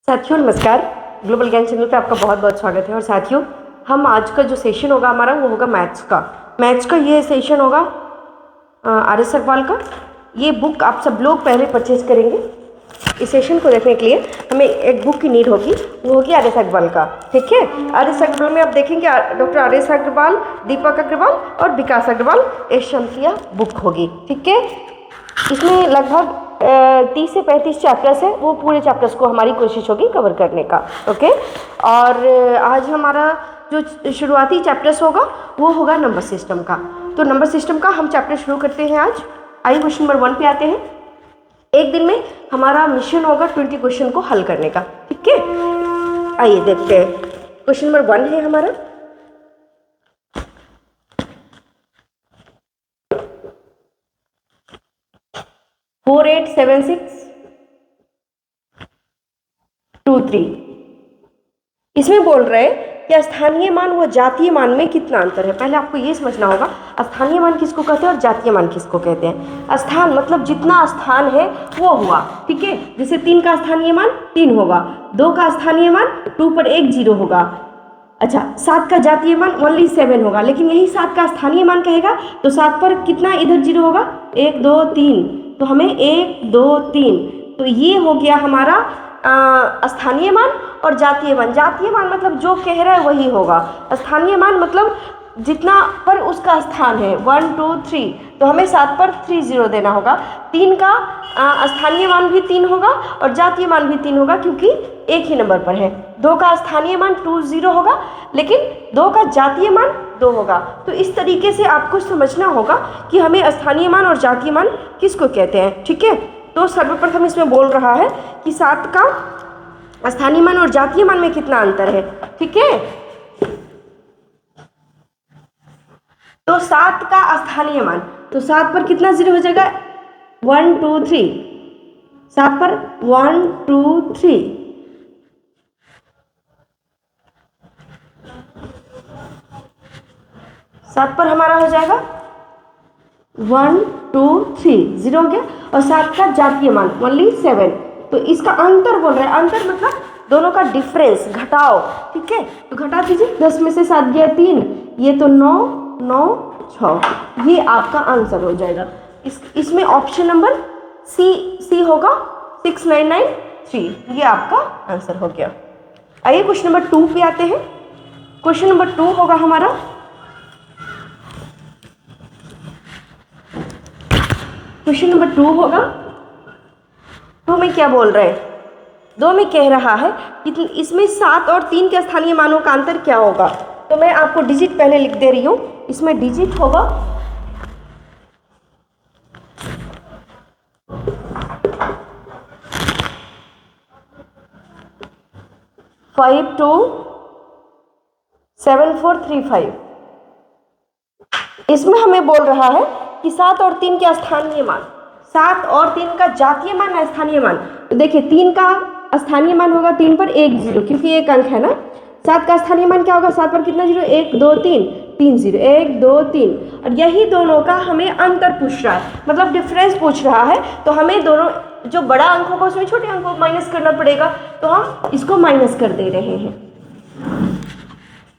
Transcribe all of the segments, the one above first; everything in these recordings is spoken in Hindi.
साथियों नमस्कार। ग्लोबल ज्ञान चैनल पे आपका बहुत बहुत स्वागत है। और साथियों हम आज का जो सेशन होगा हमारा वो होगा मैथ्स का ये सेशन होगा आर एस अग्रवाल का। ये बुक आप सब लोग पहले परचेज करेंगे। इस सेशन को देखने के लिए हमें एक बुक की नीड होगी, वो होगी आर एस अग्रवाल का। ठीक है, आर एस अग्रवाल में आप देखेंगे डॉक्टर आर एस अग्रवाल, दीपक अग्रवाल और विकास अग्रवाल एशंसिया बुक होगी। ठीक है, इसमें लगभग 30 से 35 चैप्टर्स है। वो पूरे चैप्टर्स को हमारी कोशिश होगी कवर करने का। ओके, और आज हमारा जो शुरुआती चैप्टर्स होगा वो होगा नंबर सिस्टम का। तो नंबर सिस्टम का हम चैप्टर शुरू करते हैं आज। आइए क्वेश्चन नंबर 1 पे आते हैं। एक दिन में हमारा मिशन होगा 20 क्वेश्चन को हल करने का। ठीक है, आइए देखते हैं। क्वेश्चन नंबर 1 है हमारा, फोर 8 7 6 2 3। इसमें बोल रहे हैं कि स्थानीय मान व जातीय मान में कितना अंतर है। पहले आपको ये समझना होगा स्थानीय मान किसको कहते हैं और जातीय मान किसको कहते हैं। स्थान मतलब जितना स्थान है वो हुआ। ठीक है, जैसे 3 का स्थानीय मान 3 होगा, 2 का स्थानीय मान 2 पर 1 0 होगा। अच्छा, 7 का जातीय मान ओनली 7 होगा, लेकिन यही 7 का स्थानीय मान कहेगा तो 7 पर कितना इधर 0 होगा, 1 2 3। तो हमें 1 2 3, तो ये हो गया हमारा स्थानीय मान और जातीय मान। जातीय मान मतलब जो कह रहा है वही होगा। स्थानीय मान मतलब जितना पर उसका स्थान है, 1 2 3, तो हमें 7 पर 3 0 देना होगा। 3 का स्थानीय मान भी 3 होगा और जातीय मान भी 3 होगा, क्योंकि एक ही नंबर पर है। 2 का स्थानीय मान 2 0 होगा, लेकिन 2 का जातीय मान 2 होगा। तो इस तरीके से आपको समझना होगा कि हमें स्थानीय मान और जातीय मान किसको कहते हैं। ठीक है, तो सर्वप्रथम इसमें बोल रहा है कि 7 का स्थानीय मान और जातीय मान में कितना अंतर है। ठीक है, तो 7 का स्थानीय मान, तो 7 पर कितना 0 हो जाएगा, 1 2 3। 7 पर 1 2 3, 7 पर हमारा हो जाएगा 1 2 3 0 हो गया। और 7 का जातीय मान ओनली 7। तो इसका अंतर बोल रहे हैं, अंतर मतलब दोनों का डिफरेंस, घटाओ। ठीक है, तो घटा दीजिए, 10 में से 7 गया 3, ये तो 9 9 6, ये आपका आंसर हो जाएगा। इसमें ऑप्शन नंबर सी होगा 6993, ये आपका आंसर हो गया। आइए क्वेश्चन नंबर 2 पे आते हैं। क्वेश्चन नंबर 2 होगा हमारा, क्वेश्चन नंबर 2 होगा। 2 में क्या बोल रहे हैं, 2 में कह रहा है कि इसमें 7 और 3 के स्थानीय मानों का अंतर क्या होगा। तो मैं आपको डिजिट पहले लिख दे रही हूँ। इसमें डिजिट होगा 5 2 7 4 3 5। इसमें हमें बोल रहा है कि 7 और 3 के स्थानीय मान, 7 और 3 का जातीय मान है स्थानीय मान। तो देखिए 3 का स्थानीय मान होगा 3 पर 1 0, क्योंकि एक अंक है ना। 7 का स्थानीय मान क्या होगा, 7 पर कितना 0, 1 2 3 3 0, 1 2 3। और यही दोनों का हमें अंतर पूछ रहा है, मतलब डिफरेंस पूछ रहा है। तो हमें दोनों जो बड़ा अंक होगा उसमें छोटे अंक को माइनस करना पड़ेगा, तो हम इसको माइनस कर दे रहे हैं।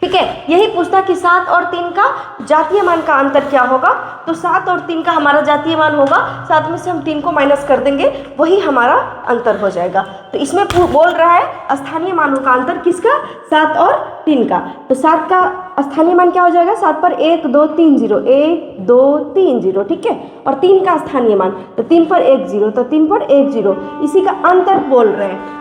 ठीक है, यही पूछता कि 7 और 3 का जातीय मान का अंतर क्या होगा। तो 7 और 3 का हमारा जातीय मान होगा, 7 में से हम 3 को माइनस कर देंगे, वही हमारा अंतर हो जाएगा। तो इसमें बोल रहा है स्थानीय मानों का अंतर किसका, 7 और 3 का। तो 7 का स्थानीय मान क्या हो जाएगा, 7 पर 1 2 3 0, 1 2 3 0। ठीक है, और 3 का स्थानीय मान, तो 3 पर 1 0, तो 3 पर 1 0। इसी का अंतर बोल रहे हैं,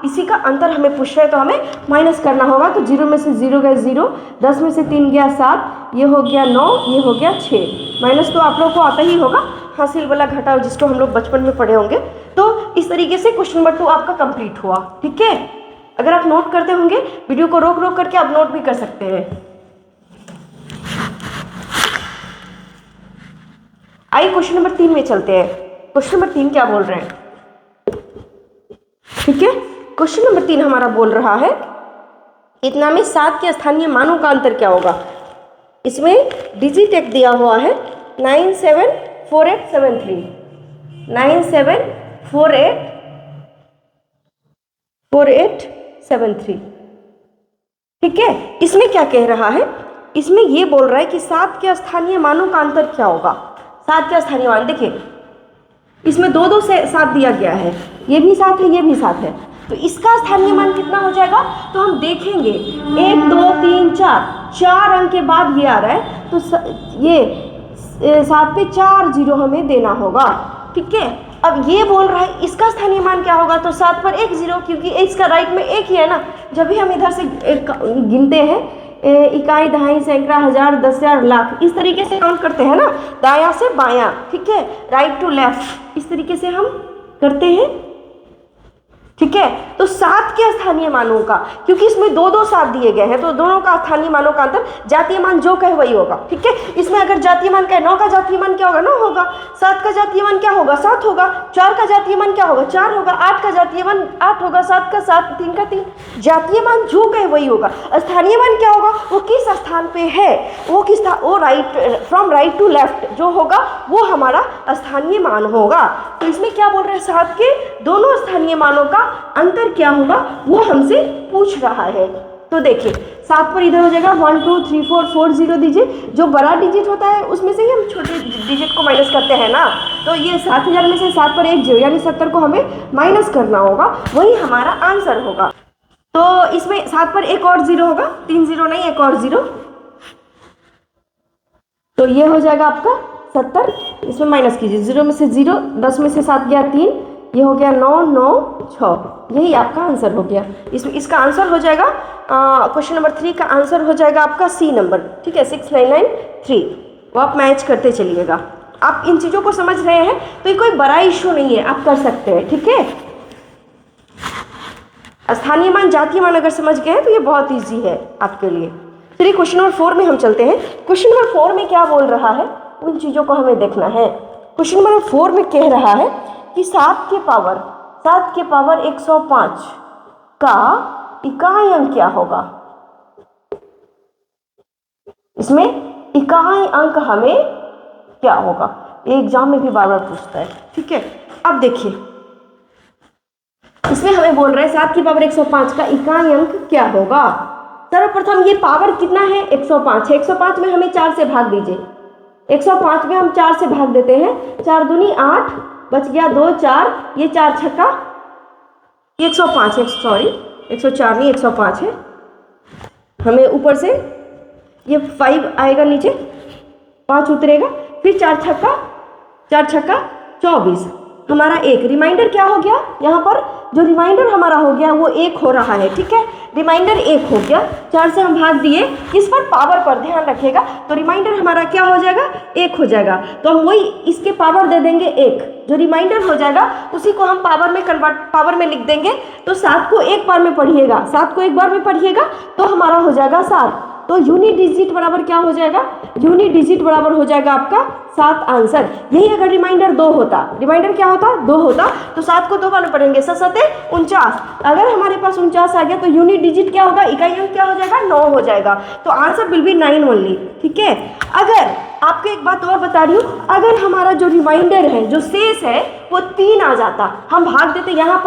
इसी का अंतर हमें पूछ रहे हैं। तो हमें माइनस करना होगा। तो 0 में से 0 गया 0, 10 में से 3 गया 7, ये हो गया 9, ये हो गया 6। माइनस तो आप लोगों को आता ही होगा, हासिल वाला घटाओ, जिसको हम लोग बचपन में पढ़े होंगे। तो इस तरीके से क्वेश्चन नंबर 2 आपका कंप्लीट हुआ। ठीक है, अगर आप नोट करते होंगे, वीडियो को रोक रोक करके आप नोट भी कर सकते हैं। आइए क्वेश्चन नंबर 3 में चलते हैं। क्वेश्चन नंबर 3 क्या बोल रहे हैं। ठीक है, क्वेश्चन नंबर 3 हमारा बोल रहा है इतना में 7 के स्थानीय मानों का अंतर क्या होगा। इसमें डिजिट एक दिया हुआ है 974873, 9748 4873। ठीक है, इसमें क्या कह रहा है, इसमें ये बोल रहा है कि 7 के स्थानीय मानों का अंतर क्या होगा। 7 के स्थानीय मान देखिए, इसमें 2 से 7 दिया गया है, ये भी 7 है, ये भी 7 है, तो इसका स्थानीय मान कितना हो जाएगा, तो हम देखेंगे 1 2 3 4 अंक के बाद ये आ रहा है, तो ये 7 पे 4 जीरो हमें देना होगा। ठीक है, अब ये बोल रहा है इसका स्थानीय मान क्या होगा, तो 7 पर 1 जीरो, क्योंकि इसका राइट में 1 ही है ना। जब भी हम इधर से गिनते हैं इकाई, दहाई, सैकड़ा, हजार, 10,000, लाख, इस तरीके से काउंट करते हैं ना, दायां से बायां। ठीक है, राइट टू लेफ्ट, इस तरीके से हम करते हैं। ठीक है, तो 7 के स्थानीय मानों का, क्योंकि इसमें 2 7 दिए गए हैं, तो दोनों का स्थानीय मानों का अंतर जातीय मान जो कहे वही होगा। ठीक है, इसमें अगर जातीय मान कहे 9 का जातीय मान क्या होगा, 9 होगा। 7 का जातीय मान क्या होगा, 7 होगा। 4 का जातीय मान क्या होगा, 4 होगा। 8 का जातीय मान 8 होगा। 7 का 7, 3 का 3। जातीय मान जो कहे वही होगा। स्थानीय मान क्या होगा, वो किस स्थान पे है, वो right, from right to left जो होगा वो हमारा स्थानीय मान होगा। तो इसमें क्या बोल रहे हैं, 7 के दोनों स्थानीय मानों का अंतर क्या होगा वो हमसे पूछ रहा है। तो देखिए 7 पर इधर हो जाएगा 1 2 3 4 4 0 दीजिए, जो बड़ा डिजिट होता है उसमें से ही हम छोटे डिजिट को माइनस करते हैं ना, तो ये 7000 में से 7 पर 1 जीरो यानी 70 को हमें माइनस करना होगा, वही हमारा आंसर होगा। तो इसमें 7 पर एक और जीरो होगा, 3 जीरो नहीं, एक और जीरो, तो ये हो जाएगा आपका 70। इसमें माइनस कीजिए, 0 में से 0, 10 में से 7 गया 3, ये हो गया 9 9 6, यही आपका आंसर हो गया। इसका आंसर हो जाएगा क्वेश्चन नंबर 3 का आंसर हो जाएगा आपका सी नंबर। ठीक है, 6993, वो आप मैच करते चलिएगा। आप इन चीज़ों को समझ रहे हैं तो ये कोई बड़ा इशू नहीं है, आप कर सकते हैं। ठीक है, स्थानीय मान जातीय मान अगर समझ गए हैं तो ये बहुत ईजी है आपके लिए। चलिए क्वेश्चन नंबर 4 में हम चलते हैं। क्वेश्चन नंबर 4 में क्या बोल रहा है, उन चीज़ों को हमें देखना है। क्वेश्चन नंबर 4 में कह रहा है कि 7 के पावर 105 का इकाई अंक क्या होगा। इसमें इकाई अंक हमें क्या होगा, एग्जाम में भी बार बार पूछता है। ठीक है, अब देखिए इसमें हमें बोल रहे हैं 7 की पावर 105 का इकाई अंक क्या होगा। सर्वप्रथम ये पावर कितना है, 105 है। 105 में हमें 4 से भाग दीजिए। 105 में हम 4 से भाग देते हैं, 4 दूनी 8, बच गया 2 4, ये 4 छक्का, 105 है, सॉरी 104 नहीं 105 है। हमें ऊपर से ये 5 आएगा, नीचे 5 उतरेगा, फिर 4 छक्का 24, हमारा 1 रिमाइंडर क्या हो गया, यहाँ पर जो रिमाइंडर हमारा हो गया वो 1 हो रहा है। ठीक है, रिमाइंडर 1 हो गया, 4 से हम भाग दिए, किस पर, पावर पर ध्यान रखिएगा, तो रिमाइंडर हमारा क्या हो जाएगा, 1 हो जाएगा। तो हम वही इसके पावर दे देंगे 1, जो रिमाइंडर हो जाएगा उसी को हम पावर में लिख देंगे। तो 7 को एक बार में पढ़िएगा, 7 को एक बार में पढ़िएगा तो हमारा हो जाएगा 7। तो यूनिट डिजिट बराबर क्या हो जाएगा, यूनिट डिजिट बराबर हो जाएगा आपका 7 आंसर। यही अगर रिमाइंडर 2 होता, रिमाइंडर क्या होता, 2 होता, तो 7 को 2 बार में पढ़ेंगे, 7 7 49। अगर हमारे पास 49 आ गया तो यूनिट डिजिट क्या होगा, इकाई अंक क्या हो जाएगा, 9 हो जाएगा। तो आंसर विल बी 9 ओनली। ठीक है, अगर आपको एक बात और बता रही हूँ, अगर हमारा जो रिमाइंडर है, जो शेष है वो 3 आ जाता, हम भाग देते, यहाँ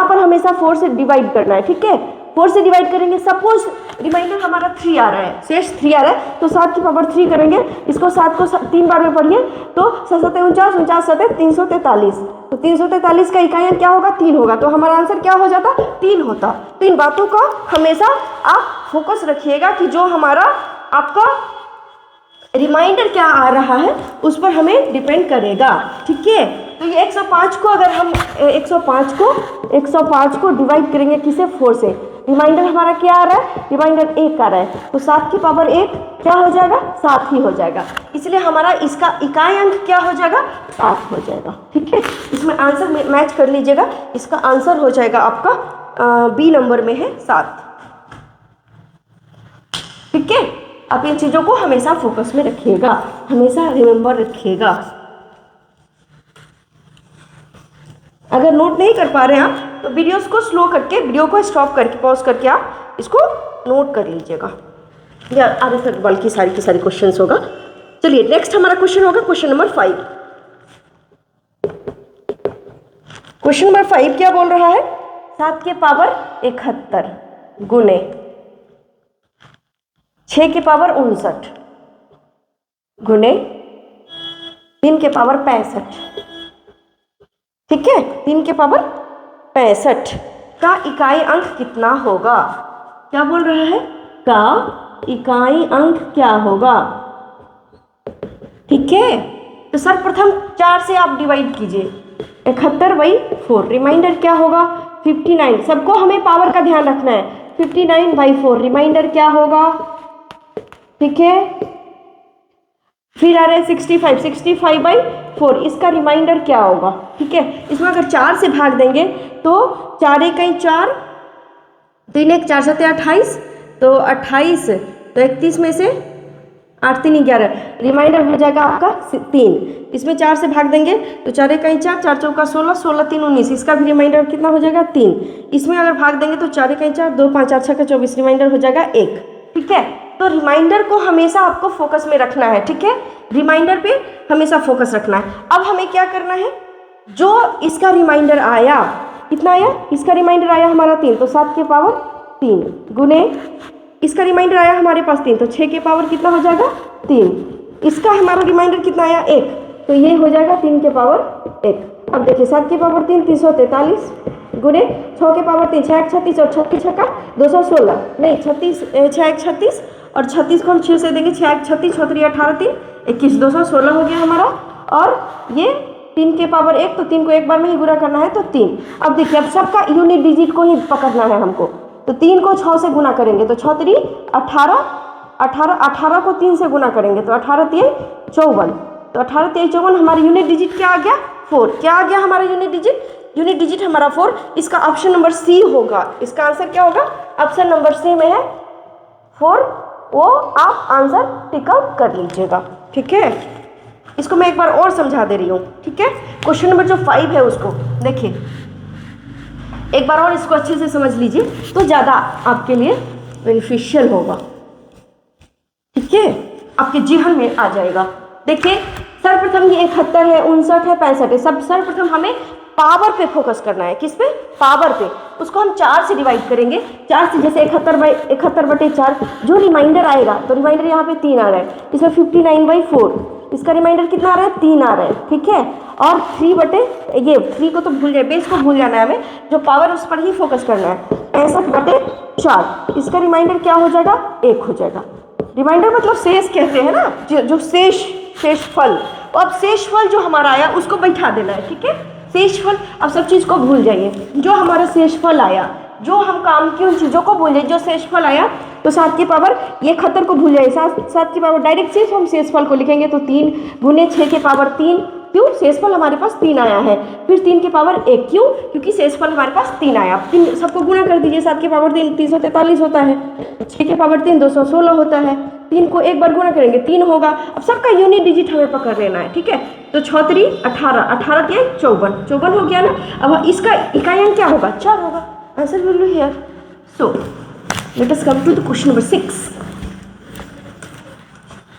पर हमेशा 4 से डिवाइड करना है। ठीक है, 4 से डिवाइड करेंगे, सपोज रिमाइंडर हमारा 3 आ रहा है, शेष 3 आ रहा है, तो 7 की पावर 3 करेंगे, इसको 7 को 3 बार में पढ़िए, तो 7 7 49, 49 7 343, तो 343 का इकाई क्या होगा, 3 होगा, तो हमारा आंसर क्या हो जाता, 3 होता। तो इन बातों का हमेशा आप फोकस रखिएगा कि जो हमारा आपका रिमाइंडर क्या आ रहा है उस पर हमें डिपेंड करेगा। ठीक है, तो ये 105 को अगर हम 105 को डिवाइड करेंगे किसे, 4 से, रिमाइंडर हमारा क्या आ रहा है, रिमाइंडर 1 आ रहा है, तो 7 की पावर 1 क्या हो जाएगा, 7 ही हो जाएगा। इसलिए हमारा इसका इकाई अंक क्या हो जाएगा, 7 हो जाएगा। ठीक है, इसमें आंसर मैच कर लीजिएगा, इसका आंसर हो जाएगा आपका बी नंबर में है 7। ठीक है, आप इन चीज़ों को हमेशा फोकस में रखिएगा, हमेशा रिमेंबर रखिएगा। अगर नोट नहीं कर पा रहे हैं आप तो वीडियोस को स्लो करके, वीडियो को स्टॉप करके, पॉज करके आप इसको नोट कर लीजिएगा, या आधे तक बल्कि सारी की सारी क्वेश्चंस होगा। चलिए नेक्स्ट हमारा क्वेश्चन होगा क्वेश्चन नंबर 5। क्वेश्चन नंबर 5 क्या बोल रहा है, 7 के पावर 71 गुने 6 के पावर 59 गुने 3 के पावर 65। ठीक है, 3 के पावर 65 का इकाई अंक कितना होगा? क्या बोल रहा है? का इकाई अंक क्या होगा? ठीक है, तो सर्वप्रथम 4 से आप डिवाइड कीजिए, 71/4, रिमाइंडर क्या होगा? 59। सबको हमें पावर का ध्यान रखना है। 59/4 रिमाइंडर क्या होगा? ठीक है, फिर आ रहा है 65/4, इसका रिमाइंडर क्या होगा? ठीक है, इसमें अगर 4 से भाग देंगे तो 4 एकई 4, 3 एक 4 7 28, तो 28, तो 31 में से 8 3 11, रिमाइंडर हो जाएगा आपका 3। इसमें 4 से भाग देंगे तो 4 एकई 4, 4 चौका 16, 16 3 19, इसका भी रिमाइंडर कितना हो जाएगा? 3। इसमें अगर भाग देंगे तो 4 एकई 4, 2 5 4 6 24, रिमाइंडर हो जाएगा 1। ठीक है, तो रिमाइंडर को हमेशा आपको फोकस में रखना है। ठीक है, रिमाइंडर पे हमेशा फोकस रखना है। अब हमें क्या करना है? जो इसका रिमाइंडर आया, कितना आया? इसका रिमाइंडर आया हमारा 3, तो 7 के पावर 3 गुने इसका रिमाइंडर आया हमारे पास 3, तो 6 के पावर कितना हो जाएगा? 3। इसका हमारा रिमाइंडर कितना आया? 1, तो ये हो जाएगा 3 के पावर 1। अब देखिए 7 के पावर 3 343 गुने 6 के पावर 3 6 36 और 36 छक्का 216, नहीं 36 6 36 और 36 को हम 6 से देंगे, 6 36 6 3 18 3 21, 216 हो गया हमारा। और ये 3 के पावर 1, तो 3 को एक बार में ही गुणा करना है, तो 3। अब देखिए, अब सबका यूनिट डिजिट को ही पकड़ना है हमको, तो 3 को 6 से गुना करेंगे तो 6 3 18, 18 को 3 से गुना करेंगे तो 18 3 54, तो 18 3 54 हमारा यूनिट डिजिट क्या आ गया? 4। क्या आ गया हमारा यूनिट डिजिट? यूनिट डिजिट हमारा 4। इसका ऑप्शन नंबर सी होगा। इसका आंसर क्या होगा? ऑप्शन नंबर सी में है 4, वो आप आंसर टिक आउट कर लीजिएगा। ठीक है, इसको मैं एक बार और समझा दे रही हूँ। ठीक है, क्वेश्चन नंबर जो 5 है उसको देखिए एक बार और, इसको अच्छे से समझ लीजिए तो ज़्यादा आपके लिए बेनिफिशियल होगा। ठीक है, आपके जीवन में आ जाएगा। देखिए सर्वप्रथम ये 71 है, 59 है, 65 है। सब सर्वप्रथम हमें पावर पे फोकस करना है। किस पे? पावर पे। उसको हम 4 से डिवाइड करेंगे। 4 से जैसे 71/4 जो रिमाइंडर आएगा, तो रिमाइंडर यहाँ पे 3 आ रहा है, इसमें 59/4 इसका रिमाइंडर कितना आ रहा है? 3 आ रहा है। ठीक है, और 3 को तो भूल जाए, बेस को भूल जाना है हमें, जो पावर उस पर ही फोकस करना है। 65/4 इसका रिमाइंडर क्या हो जाएगा? 1 हो जाएगा। रिमाइंडर मतलब शेष कहते हैं ना, जो शेषफल। तो अब शेषफल जो हमारा आया उसको बैठा देना है। ठीक है, शेषफल, अब सब चीज़ को भूल जाइए। जो हमारा शेषफल आया, जो हम काम की उन चीज़ों को भूल जाइए, जो शेषफल आया तो 7 की पावर, ये 71 को भूल जाइए, 7 की पावर डायरेक्ट से हम शेषफल को लिखेंगे, तो 3 गुने 6 के पावर 3। क्यों? शेषफल हमारे पास 3 आया है। फिर 3 के पावर 1, क्यों? क्योंकि शेषफल हमारे पास 3 आया। 3 सबको गुणा कर दीजिए, 7 के पावर 3 343 होता है, 6 के पावर 3 216 होता है। 3 को एक बार गुणा करेंगे 3 होगा। अब सबका यूनिट डिजिट हमें पकड़ लेना है। ठीक है, तो 6 3 18, 18 क्या 54 हो गया ना। अब इसका इकाई अंक क्या होगा? 4 होगा। Answer will be here. So let us come to the question number 6।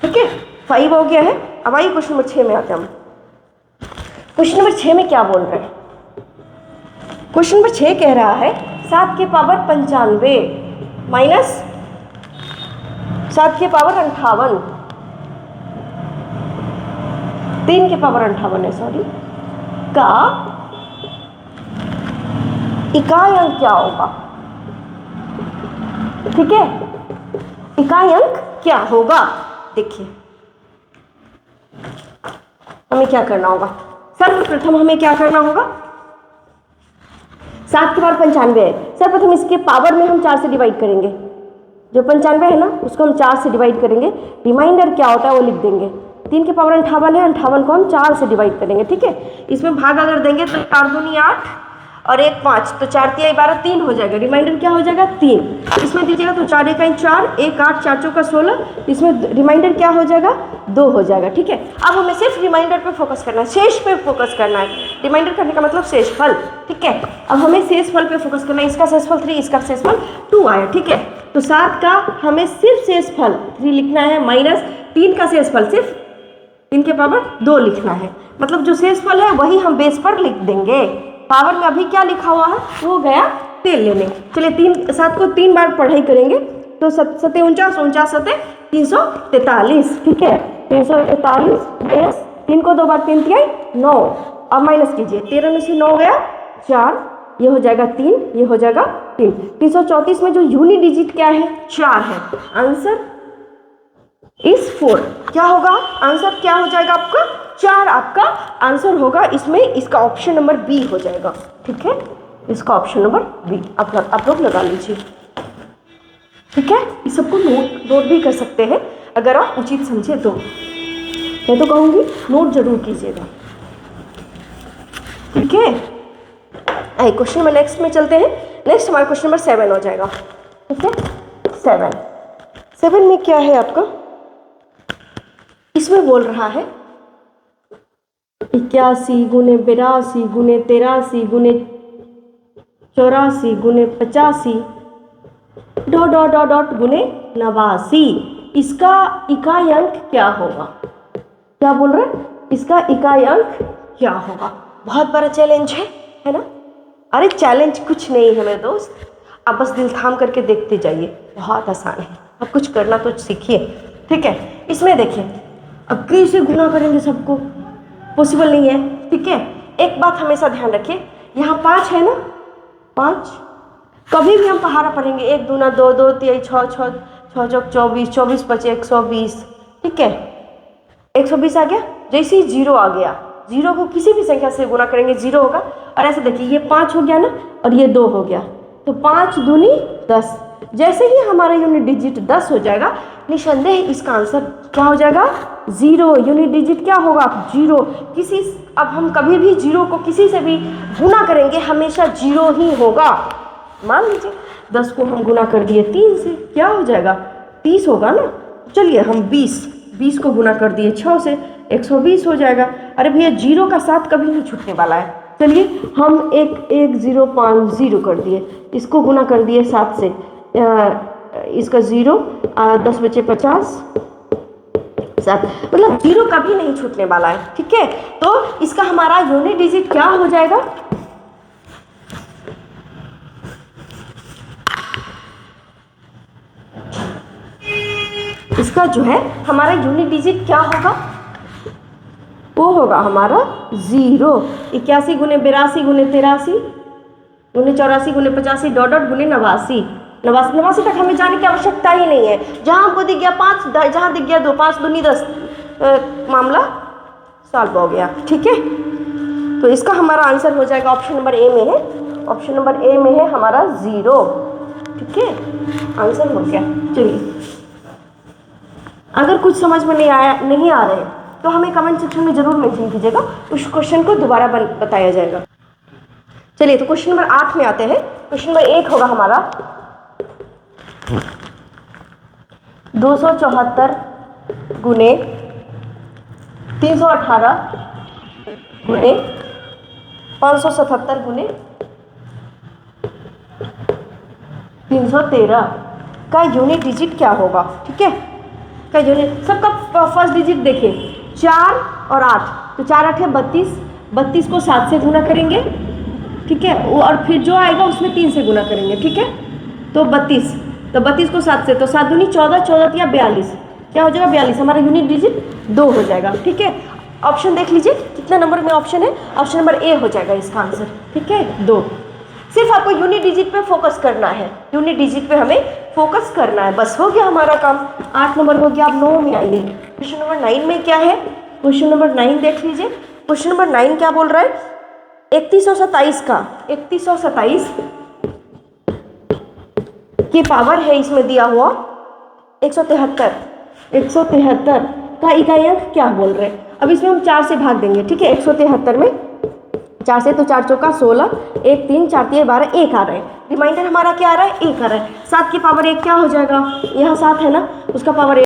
ठीक है, 5 हो गया है। अब आइए क्वेश्चन नंबर 6 में आते हैं हम। क्वेश्चन नंबर 6 में क्या बोल रहे हैं? क्वेश्चन नंबर 6 कह रहा है 7 के पावर 95 माइनस 7 के पावर 58, 3 के पावर 58 है, सॉरी, का इकाई अंक क्या होगा? ठीक है, इकाई अंक क्या होगा? देखिए हमें क्या करना होगा? सर्वप्रथम हमें क्या करना होगा? 7 के पावर 95 है, सर्वप्रथम इसके पावर में हम 4 से डिवाइड करेंगे। जो 95 है ना, उसको हम 4 से डिवाइड करेंगे। रिमाइंडर क्या होता है वो लिख देंगे। 3 के पावर 58 है, 58 को हम 4 से डिवाइड करेंगे। ठीक है, इसमें भाग अगर देंगे तो 4 दूनी 8 और 1 5, तो 4 3 12 3 हो जाएगा। रिमाइंडर क्या हो जाएगा? 3। इसमें दीजिएगा तो 4 1 4, 1 8 4 चौका 16, इसमें रिमाइंडर क्या हो जाएगा? 2 हो जाएगा। ठीक है, अब हमें सिर्फ रिमाइंडर पे फोकस करना है, शेष पे फोकस करना है। रिमाइंडर करने का मतलब शेषफल। ठीक है, अब हमें शेषफल पे फोकस करना है। इसका शेषफल 3, इसका शेषफल 2 आया। ठीक है, तो 7 का हमें सिर्फ शेषफल 3 लिखना है, माइनस 3 का शेषफल सिर्फ 3 के पावर 2 लिखना है। मतलब जो शेषफल है वही हम बेस पर लिख देंगे। पावर में अभी क्या लिखा हुआ है? वो गया तेल लेने। चलिए 7 को 3 बार पढ़ाई करेंगे तो 7 49 49 7 343, ठीक है। 343 3 को 2 बार 3 तिहाई 9। अब माइनस कीजिए, 13 में से 9 गया 4, ये हो जाएगा 3, ये हो जाएगा 3। 334 में जो यूनिट डिजिट क्या है? 4 है। Answer is 4। क्या होगा आंसर? क्या हो जाएगा आपका? 4 आपका आंसर होगा। इसमें इसका ऑप्शन नंबर बी हो जाएगा, ठीक है। इसका ऑप्शन नंबर बी आप लोग लगा लीजिए, ठीक है। इस सबको नोट भी कर सकते हैं अगर आप उचित समझे तो। मैं तो कहूँगी नोट जरूर कीजिएगा, ठीक है। आइए क्वेश्चन नंबर नेक्स्ट में चलते हैं। नेक्स्ट हमारा क्वेश्चन नंबर 7 हो जाएगा, ठीक है। 7 में क्या है आपका? इसमें बोल रहा है 81 गुने 82 गुने 83 गुने 84 गुने 85 डॉट डॉट डॉट डॉट गुने 89। इसका इकाई अंक क्या होगा? क्या बोल रहे हैं? इसका इकाई अंक क्या होगा? बहुत बड़ा चैलेंज है ना। अरे चैलेंज कुछ नहीं है मेरे दोस्त, आप बस दिल थाम करके देखते जाइए, बहुत आसान है। अब कुछ करना तो सीखिए, ठीक है। इसमें देखिए अब कैसे गुना करेंगे, सबको पॉसिबल नहीं है, ठीक है। एक बात हमेशा ध्यान रखिए, यहाँ 5 है ना, 5 कभी भी हम पहाड़ा पढ़ेंगे 1 दूना 2 2 3 6 6 6 24 24 5 120, ठीक है। 120 आ गया। जैसे ही 0 आ गया, 0 को किसी भी संख्या से गुना करेंगे 0 होगा। और ऐसे देखिए ये 5 हो गया ना और ये 2 हो गया, तो 5 दूनी 10। जैसे ही हमारा यूनिट डिजिट 10 हो जाएगा, निसंदेह इसका आंसर क्या हो जाएगा? 0। यूनिट डिजिट क्या होगा? 0। अब हम कभी भी 0 को किसी से भी गुना करेंगे हमेशा 0 ही होगा। मान लीजिए 10 को हम गुना कर दिए 3 से, क्या हो जाएगा? 30 होगा ना। चलिए हम 20 को गुना कर दिए 6 से, 120 हो जाएगा। अरे भैया 0 का 7 कभी नहीं छूटने वाला है। चलिए हम 1050 कर दिए, इसको गुना कर दिए 7 से, इसका 0 10 बचे 50 7, मतलब 0 कभी नहीं छूटने वाला है, ठीक है। तो इसका हमारा यूनिट डिजिट क्या हो जाएगा? इसका जो है हमारा यूनिट डिजिट क्या होगा? वो होगा हमारा 0। 81 गुने 82 गुने 83 गुने 84 गुने 85 डॉट डॉट गुने 89। 89 तक हमें जाने की आवश्यकता ही नहीं है। जहाँ हमको दिख गया 5, जहाँ दिख गया 2, 5 दूनी 10, मामला सॉल्व हो गया, ठीक है। तो इसका हमारा आंसर हो जाएगा ऑप्शन नंबर ए में है। ऑप्शन नंबर ए में है हमारा 0, ठीक है। आंसर हो गया। चलिए अगर कुछ समझ में नहीं आ रहे तो हमें कमेंट सेक्शन में जरूर मेंशन कीजिएगा, उस क्वेश्चन को दोबारा बताया जाएगा। चलिए तो क्वेश्चन नंबर 8 में आते हैं। क्वेश्चन नंबर 1 होगा हमारा 274 गुने 318 गुने 577 गुने 313 का यूनिट डिजिट क्या होगा, ठीक है। का यूनिट सबका फर्स्ट डिजिट देखिए 4 और 8, तो 4 8 है 32, 32 को 7 से गुना करेंगे, ठीक है। और फिर जो आएगा उसमें 3 से गुना करेंगे, ठीक है। तो 32, तो 32 को 7 से, तो 7 दूनी 14, 14 या 42, क्या हो जाएगा? 42। हमारा यूनिट डिजिट 2 हो जाएगा, ठीक है। ऑप्शन देख लीजिए कितना नंबर में ऑप्शन है। ऑप्शन नंबर ए हो जाएगा इसका आंसर, ठीक है, 2। सिर्फ आपको यूनिट डिजिट पे फोकस करना है, यूनिट डिजिट पे हमें फोकस करना है, बस हो गया हमारा काम। 8 नंबर हो गया। अब 9 में आइए। क्वेश्चन नंबर 9 में क्या है? क्वेश्चन नंबर 9 देख लीजिए। क्वेश्चन नंबर 9 क्या बोल रहा है? 3127 का 3127 की पावर है इसमें दिया हुआ 173 का इकाई अंक क्या बोल रहे हैं? अब इसमें हम 4 से भाग देंगे, ठीक है। 173 में 4 से, तो 4 चौका 16, 1 3 4 3 12, 1 आ रहा है। रिमाइंडर हमारा क्या आ रहा है? 1 आ रहा है। 7 की पावर 1 क्या हो जाएगा? यहाँ 7 है ना, उसका पावर